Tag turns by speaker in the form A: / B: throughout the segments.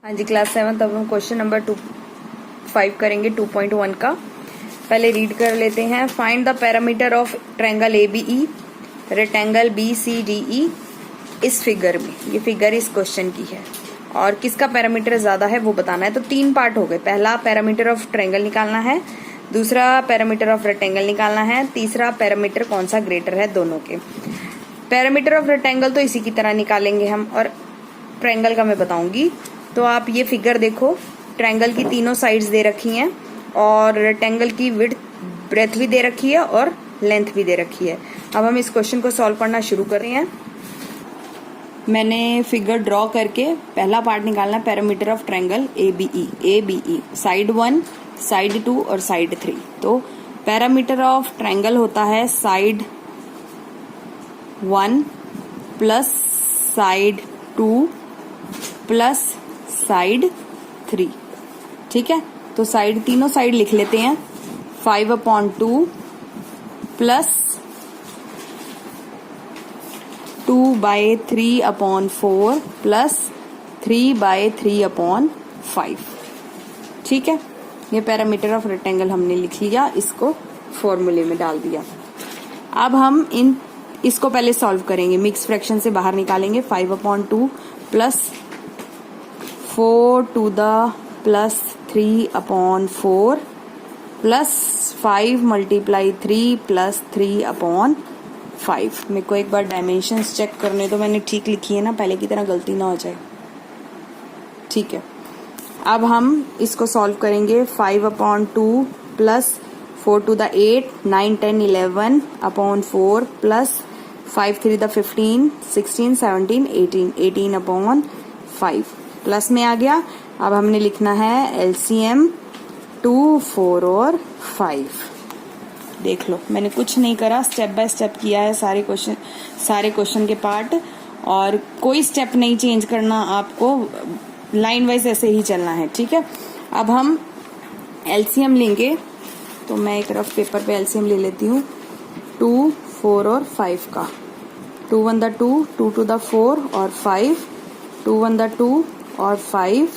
A: हाँ जी, क्लास 7 अब हम क्वेश्चन नंबर 5 करेंगे 2.1 का। पहले रीड कर लेते हैं। Find the parameter of triangle ABE rectangle BCDE इस फिगर में। ये फिगर इस क्वेश्चन की है और किसका पैरामीटर ज्यादा है वो बताना है। तो 3 पार्ट हो गए। पहला पैरामीटर ऑफ ट्रायंगल निकालना है, दूसरा पैरामीटर ऑफ रेक्टेंगल निकालना है, तीसरा पैरामीटर कौन सा ग्रेटर है दोनों के। पैरामीटर ऑफ रेक्टेंगल तो इसी की तरह निकालेंगे हम, और ट्रायंगल का मैं बताऊंगी। तो आप ये फिगर देखो, ट्रायंगल की तीनों साइड्स दे रखी हैं और रेक्टेंगल की विड्थ ब्रेथ भी दे रखी है और लेंथ भी दे रखी है। अब हम इस क्वेश्चन को सॉल्व करना शुरू कर रहे हैं। मैंने फिगर ड्रॉ करके पहला पार्ट निकालना है parameter of triangle ABE side 1, side 2 और साइड 3। तो पैरामीटर ऑफ ट्रायंगल होता है side 1 plus side 2 plus side 3। ठीक है, तो साइड तीनों साइड लिख लेते हैं। 5/2 प्लस 2/3/4 प्लस 3/3/5। ठीक है, ये पैरामीटर ऑफ रेक्टेंगल हमने लिख लिया, इसको फॉर्मूले में डाल दिया। अब हम इसको पहले सॉल्व करेंगे, मिक्स फ्रैक्शन से बाहर निकालेंगे। 5/2 plus 4 to the plus 3/4 plus 5 multiply 3 plus 3/5। मेरे को एक बार डायमेंशंस चेक करने तो मैंने ठीक लिखी है ना, पहले की तरह गलती ना हो जाए। ठीक है, अब हम इसको सॉल्व करेंगे। 5/2 plus 4 to the 8 9 10 11/4 plus 5 3 the 15 16 17 18 18/5 plus में आ गया। अब हमने लिखना है LCM 2 4 और 5। देख लो, मैंने कुछ नहीं करा, स्टेप बाय स्टेप किया है सारे क्वेश्चन के पार्ट, और कोई स्टेप नहीं चेंज करना आपको, लाइन वाइज ऐसे ही चलना है। ठीक है, अब हम LCM लेंगे। तो मैं एक रफ पेपर पे LCM ले लेती हूँ 2 4 और 5 का। 2 1 the 2 2 to the 4 और 5 2 1 the 2 और 5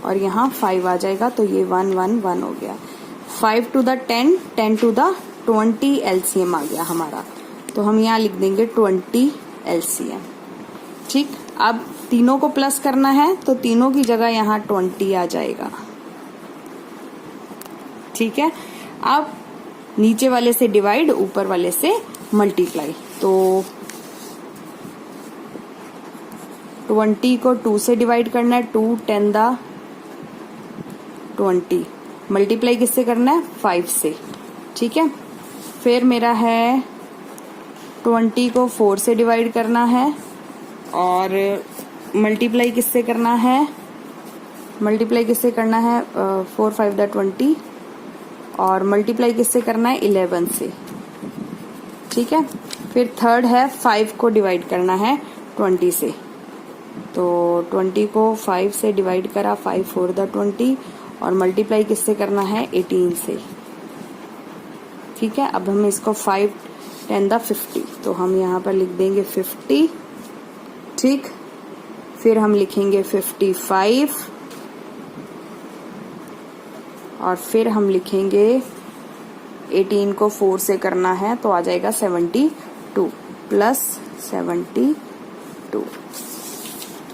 A: और यहाँ 5 आ जाएगा, तो ये 1 1 1 हो गया। 5 to the 10 10 to the 20 LCM आ गया हमारा, तो हम यहाँ लिख देंगे 20 LCM। ठीक, अब तीनों को प्लस करना है तो तीनों की जगह यहाँ 20 आ जाएगा। ठीक है, अब नीचे वाले से डिवाइड, ऊपर वाले से मल्टीप्लाई। तो 20 को 2 से डिवाइड करना है, 2 10 the 20। मल्टीप्लाई किससे करना है? 5 से। ठीक है, फिर मेरा है 20 को 4 से डिवाइड करना है, और मल्टीप्लाई किससे करना है? 4 5 the 20 और मल्टीप्लाई किससे करना है? 11 से। ठीक है, फिर थर्ड है 5 को डिवाइड करना है 20 से, तो 20 को 5 से डिवाइड करा, 5 4 the 20 और मल्टीप्लाई किससे करना है? 18 से। ठीक है, अब हम इसको 5 10 the 50, तो हम यहाँ पर लिख देंगे 50। ठीक, फिर हम लिखेंगे 55 और फिर हम लिखेंगे 18 को 4 से करना है, तो आ जाएगा 72 प्लस 72।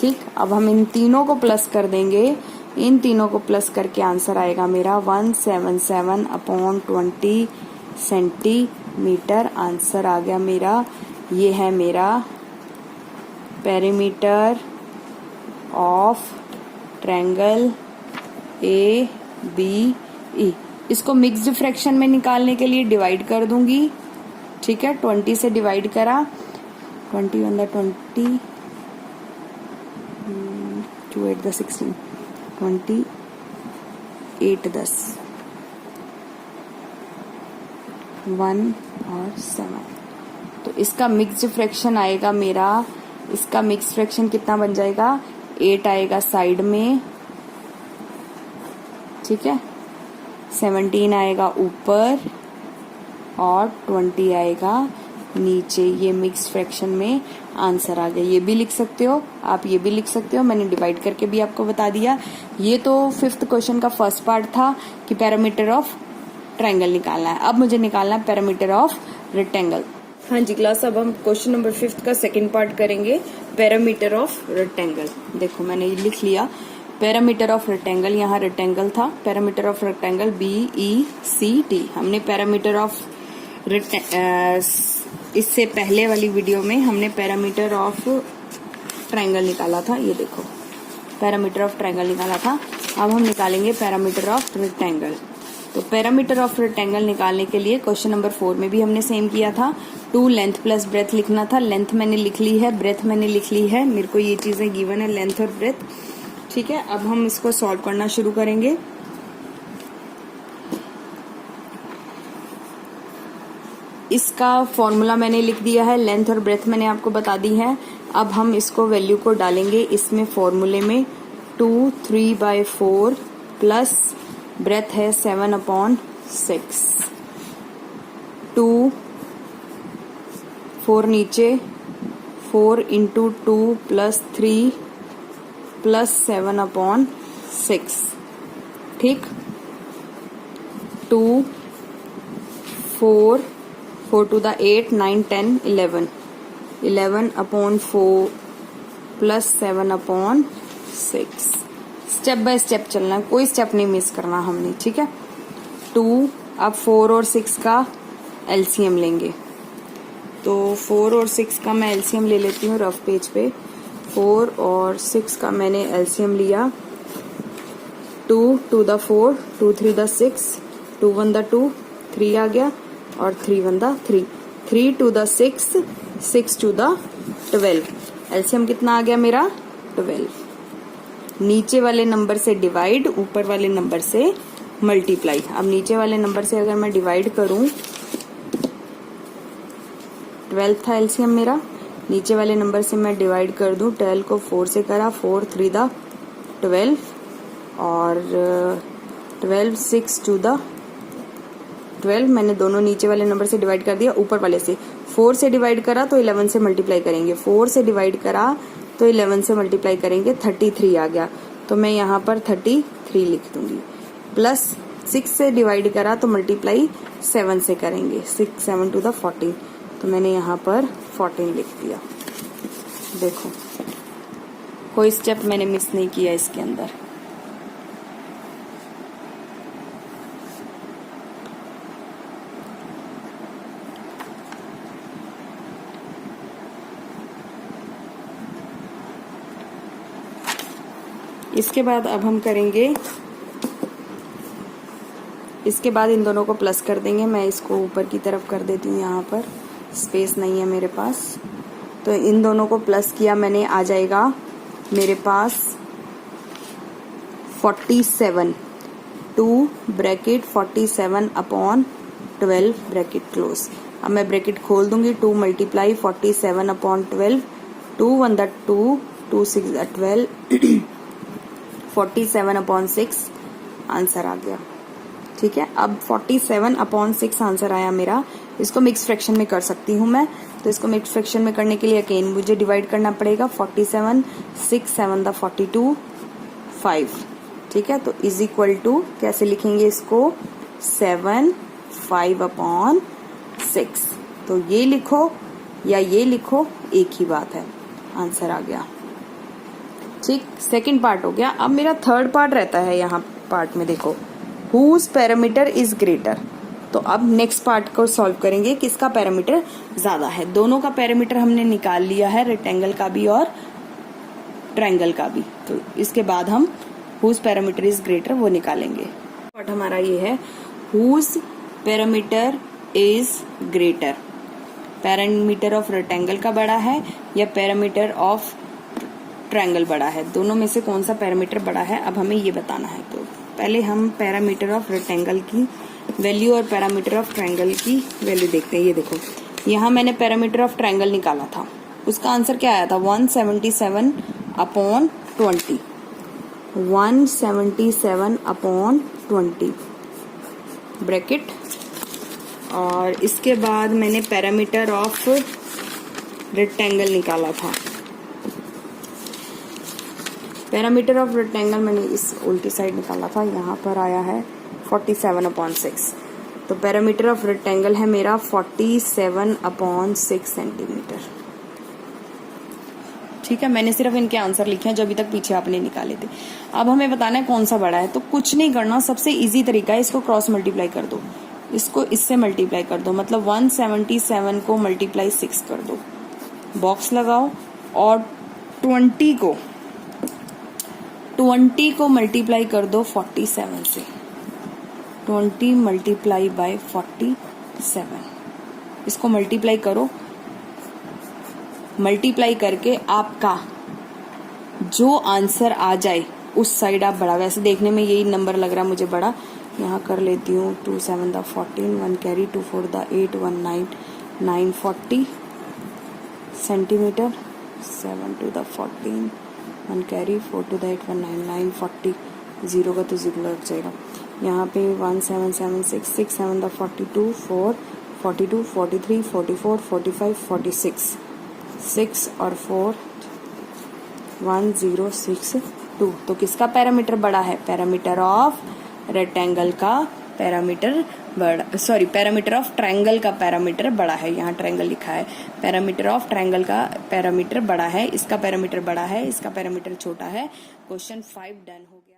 A: ठीक, अब हम इन तीनों को प्लस कर देंगे। इन तीनों को प्लस करके आंसर आएगा मेरा 177/20 सेंटीमीटर। आंसर आ गया मेरा। ये है मेरा पेरीमीटर ऑफ ट्रायंगल ABE। इसको मिक्स्ड फ्रैक्शन में निकालने के लिए डिवाइड कर दूंगी। ठीक है, 20 से डिवाइड करा, 20 1 the 20 2 8 the 16 20 8 10 1 और 7। तो इसका मिक्स्ड फ्रैक्शन आएगा मेरा, इसका मिक्स फ्रैक्शन कितना बन जाएगा? 8 आएगा साइड में। ठीक है, 17 आएगा ऊपर और 20 आएगा नीचे। ये मिक्स फ्रैक्शन में आंसर आ गया। ये भी लिख सकते हो। आप ये भी लिख सकते हो, मैंने डिवाइड करके भी आपको बता दिया। ये तो 5th क्वेश्चन का फर्स्ट पार्ट था कि पैरामीटर ऑफ ट्रायंगल निकालना है। अब मुझे निकालना है पैरामीटर ऑफ रेक्टेंगल। हाँ जी क्लास, अब हम क्वेश्चन नंबर 5th का सेकेंड पार्ट करेंगे, पैरामीटर ऑफ रेक्टेंगल। देखो मैंने ये लिख लिया पैरामीटर ऑफ रेक्टेंगल, यहाँ रेक्टेंगल था, पैरामीटर ऑफ रेक्टेंगल BECT। हमने पैरामीटर ऑफ इससे पहले वाली वीडियो में हमने पैरामीटर ऑफ ट्रायंगल निकाला था, ये देखो पैरामीटर ऑफ ट्रायंगल निकाला था। अब हम निकालेंगे पैरामीटर ऑफ रेक्टेंगल। तो पैरामीटर ऑफ रेक्टेंगल निकालने के लिए क्वेश्चन नंबर 4 में भी हमने सेम किया था, 2 लेंथ प्लस ब्रेथ लिखना था। लेंथ मैंने लिख ली है, ब्रेथ मैंने लिख ली है, मेरे को ये चीजें गिवन है, लेंथ और ब्रेथ। ठीक है, अब हम इसको सॉल्व करना शुरू करेंगे। इसका फॉर्मूला मैंने लिख दिया है, लेंथ और ब्रेथ मैंने आपको बता दी है। अब हम इसको वैल्यू को डालेंगे इसमें फॉर्मूले में, 2 3/4 प्लस ब्रेथ है 7/6, 2 4 नीचे, 4 × 2 + 3 प्लस 7/6। ठीक, 2 4 4 to the 8 9 10 11 11/4 plus 7/6। Step by step चलना है, कोई स्टेप नहीं मिस करना हमने। ठीक है, 2 अब 4 और 6 का एलसीएम लेंगे। तो 4 और 6 का मैं एलसीएम ले लेती हूँ रफ पेज पे। 4 और 6 का मैंने एलसीएम लिया, 2 to the 4 2 3 the 6 2 1 the 2 3 आ गया और 3 1 the 3 3 to the 6 6 to the 12। LCM कितना आ गया मेरा 12। नीचे वाले नंबर से डिवाइड, ऊपर वाले नंबर से मल्टीप्लाई। अब नीचे वाले नंबर से अगर मैं डिवाइड करूं, 12 था एलसीएम मेरा, नीचे वाले नंबर से मैं डिवाइड कर दूं, 12 को 4 से करा, 4 3 the 12 और 12 6 to the 12। मैंने दोनों नीचे वाले नंबर से डिवाइड कर दिया, ऊपर वाले से 4 से डिवाइड करा तो 11 से मल्टीप्लाई करेंगे, 4 से डिवाइड करा तो 11 से मल्टीप्लाई करेंगे, 33 आ गया। तो मैं यहाँ पर 33 लिख दूंगी। प्लस 6 से डिवाइड करा तो मल्टीप्लाई 7 से करेंगे, 6 7 to the 14। तो मैंने यहाँ पर 14 लिख दिया। देखो कोई स्टेप मैंने मिस नहीं किया इसके अंदर। इसके बाद अब हम करेंगे, इसके बाद इन दोनों को प्लस कर देंगे। मैं इसको ऊपर की तरफ कर देती हूँ, यहाँ पर स्पेस नहीं है मेरे पास। तो इन दोनों को प्लस किया मैंने, आ जाएगा मेरे पास 47, 2 ब्रैकेट 47/12 ब्रैकेट क्लोज। अब मैं ब्रैकेट खोल दूंगी, 2 × 47/12, 2 1 the 2 2 6 the 12 47/6 आंसर आ गया। ठीक है, अब 47/6 आंसर आया मेरा। इसको मिक्स फ्रैक्शन में कर सकती हूँ मैं, तो इसको मिक्स फ्रैक्शन में करने के लिए अगेन मुझे डिवाइड करना पड़ेगा। 47 6 7 the 42 5। ठीक है, तो इज इक्वल टू कैसे लिखेंगे इसको, 7 5/6। तो ये लिखो या ये लिखो, एक ही बात है, आंसर आ गया। ठीक, सेकंड पार्ट हो गया। अब मेरा थर्ड पार्ट रहता है यहाँ पार्ट में, देखो हुज पैरामीटर इज ग्रेटर। तो अब नेक्स्ट पार्ट को सॉल्व करेंगे, किसका पैरामीटर ज्यादा है। दोनों का पैरामीटर हमने निकाल लिया है, रेक्टेंगल का भी और ट्रायंगल का भी। तो इसके बाद हम हुज पैरामीटर इज ग्रेटर वो निकालेंगे। पार्ट हमारा ये है, whose perimeter is greater. Perimeter of rectangle का बड़ा है या पैरामीटर ऑफ ट्रायंगल बड़ा है, दोनों में से कौन सा पैरामीटर बड़ा है, अब हमें ये बताना है। तो पहले हम पैरामीटर ऑफ रेक्टेंगल की वैल्यू और पैरामीटर ऑफ ट्रायंगल की वैल्यू देखते हैं। ये देखो, यहाँ मैंने पैरामीटर ऑफ ट्रायंगल निकाला था, उसका आंसर क्या आया था, 177/20 177/20 ब्रैकेट। और इसके बाद मैंने पैरामीटर ऑफ रेक्टेंगल निकाला था, पैरामीटर ऑफ रेक्टेंगल मैंने इस उल्टी साइड निकाला था, यहाँ पर आया है 47/6। तो पैरामीटर ऑफ रेक्टेंगल है मेरा 47/6 सेंटीमीटर। ठीक है, मैंने सिर्फ इनके आंसर लिखे हैं जो अभी तक पीछे आपने निकाले थे। अब हमें बताना है कौन सा बड़ा है। तो कुछ नहीं करना, सबसे इजी तरीका है, इसको क्रॉस मल्टीप्लाई कर दो, इसको इससे मल्टीप्लाई कर दो, मतलब 177 को मल्टीप्लाई 6 कर दो, बॉक्स लगाओ, और 20 को मल्टीप्लाई कर दो 47 से, 20 मल्टीप्लाई बाय 47, इसको मल्टीप्लाई करो। मल्टीप्लाई करके आपका जो आंसर आ जाए उस साइड आप बड़ा, वैसे देखने में यही नंबर लग रहा है मुझे बड़ा, यहाँ कर लेती हूँ 2 7 the 14, 1 carry 2 4 the 8, 1 9, 940 centimetre, 7 2 the 14, 1 carry 4 2 the 8, 1 9, 940, zero का तो जीरो लग जाएगा। यहाँ पे 1 7 7 6 6 7 द 42 4 42 43 44 45 46, 6 और 4 1062। तो किसका पैरामीटर बड़ा है? पैरामीटर ऑफ रेक्टेंगल का पैरामीटर बड़ा, सॉरी पैरामीटर ऑफ ट्रायंगल का पैरामीटर बड़ा है। यहाँ ट्रायंगल लिखा है, पैरामीटर ऑफ ट्रायंगल का पैरामीटर बड़ा है, इसका पैरामीटर बड़ा है, इसका पैरामीटर छोटा है। क्वेश्चन 5 डन हो गया।